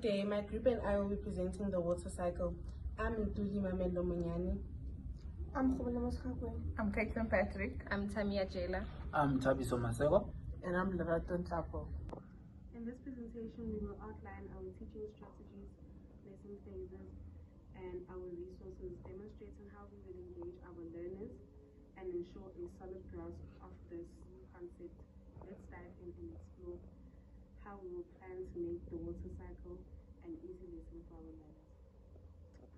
Good day, my group and I will be presenting the water cycle. I'm Ntuli Mamelo Munyani. I'm Maseko. I'm Caitlin Patrick. I'm Tamia Jela. I'm Thabiso Maseko. And I'm Leraton Tapo. In this presentation, we will outline our teaching strategies, lesson phases, and our resources, demonstrating how we will engage our learners and ensure a solid grasp of this concept. Let's dive in and explore how we will plan to make the water cycle an easy lesson for our learners.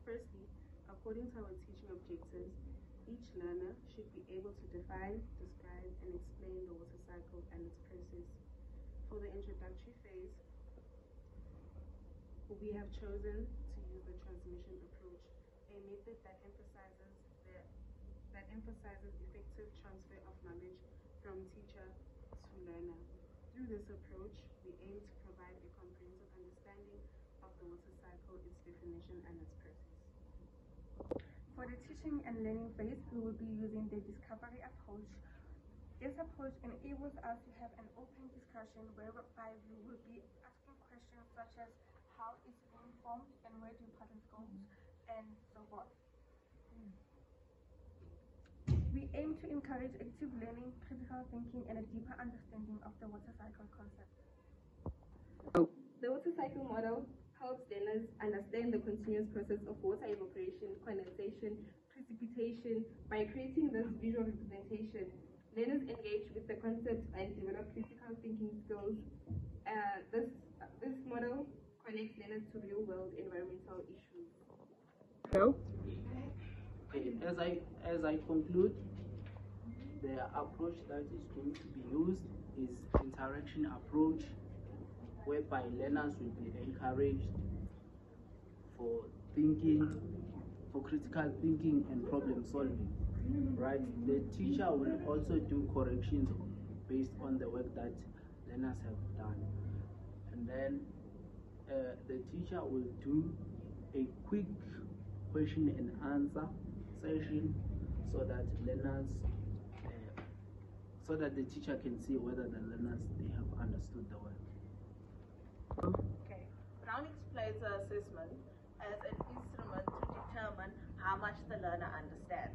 Firstly, according to our teaching objectives, each learner should be able to define, describe, and explain the water cycle and its process. For the introductory phase, we have chosen to use the transmission approach, a method that emphasizes effective transfer of knowledge from teacher to learner. Through this approach, we aim to provide a comprehensive understanding of the water cycle, its definition, and its process. For the teaching and learning phase, we will be using the discovery approach. This approach enables us to have an open discussion whereby we will be asking questions such as how is being formed and where do patterns go, and so forth. We aim to encourage active learning, critical thinking, and a deeper understanding of the water cycle concept. The water cycle model helps learners understand the continuous process of water evaporation, condensation, precipitation. By creating this visual representation, learners engage with the concept and develop critical thinking skills. This model connects learners to real-world environmental issues. Hello? Okay, as I conclude, the approach that is going to be used is interaction approach, whereby learners will be encouraged for thinking, for critical thinking and problem solving. Right? The teacher will also do corrections based on the work that learners have done, and then the teacher will do a quick question and answer session so that learners, so that the teacher can see whether the learners they have understood the work. Okay. Brown explains the assessment as an instrument to determine how much the learner understands.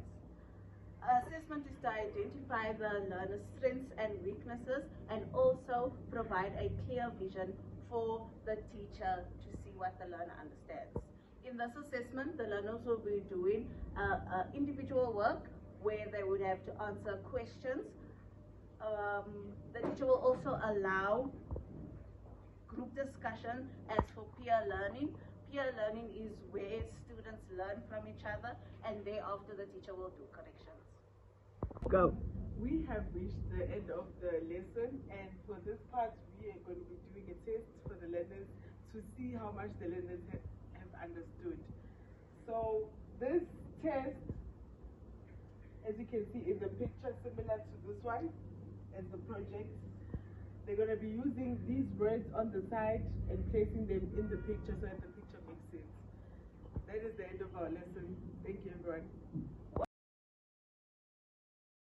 Assessment is to identify the learner's strengths and weaknesses and also provide a clear vision for the teacher to see what the learner understands. In this assessment, the learners will be doing individual work where they would have to answer questions. The teacher will also allow group discussion. As for peer learning is where students learn from each other, and thereafter the teacher will do corrections. Go. We have reached the end of the lesson, and for this part we are going to be doing a test for the learners to see how much the learners have understood. So this test, as you can see, is a picture similar to this one as the project. They're going to be using these words on the side and placing them in the picture so that the picture makes sense. That is the end of our lesson. Thank you, everyone.